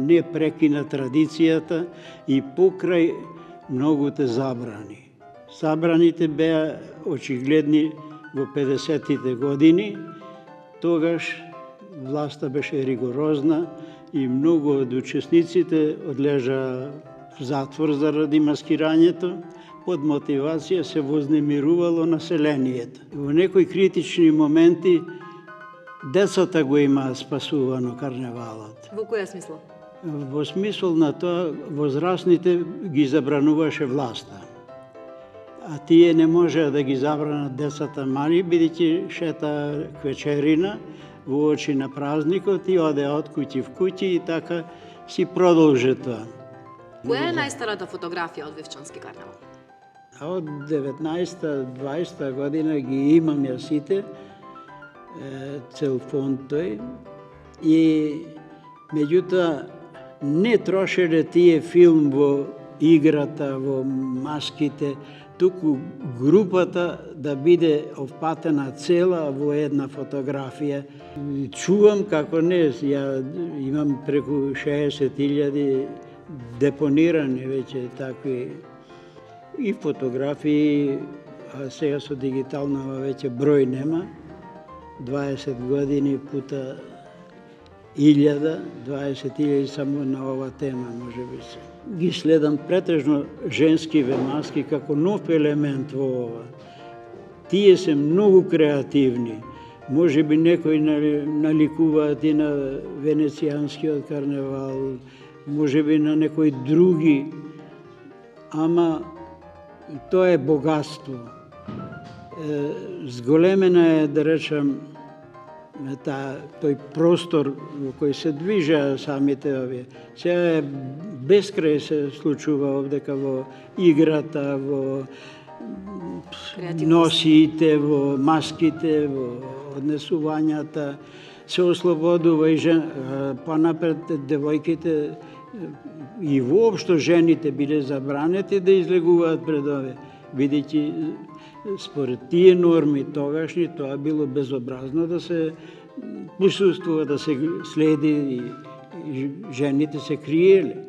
не прекина традицијата и покрај многуте забрани. Забраните беа очигледни во 50-тите години, тогаш власта беше ригорозна и многу од учесниците одлежаа в затвор заради маскирањето, под мотивација се вознемирувало населението. Во некои критични моменти децата го имаа спасувано карневалот. Во која смисла? Во смисол на тоа, возрастните ги забрануваше власта. А тие не можеа да ги забранат децата мали, бидејќи шета вечерина во очи на празникот и оде од куќи в куќи и така си продолжи тоа. Која е најстарата фотографија од Вивчански карневал? Од 19-20 година ги имам ја сите, цел фонд тој, и меѓутоа не трошеле тие филм во играта, во маските, туку групата да биде опатена цела во една фотографија. Чувам како не, ја имам преку 60.000 депонирани веќе такви и фотографии, а сега со дигитална веќе број нема. 20 години пута 20.000 само на ова тема, може би се. Ги следам претежно женскиве маски како нов елемент во ова. Тие се многу креативни. Може би некои наликуваат и на венецијанскиот карневал, може би на некои други, ама тоа е богатство. Зголемена е, да речам, тој простор во кој се движаа самите овие. Сега безкрај се случува овдека во играта, во носиите, во маските, во однесувањата, се ослободува и понапред девојките и воопшто жените биле забранети да излегуваат пред овие, бидејќи според тие норми тогашни тоа било безобразно да се присуствува, да се следи и жените се криеле.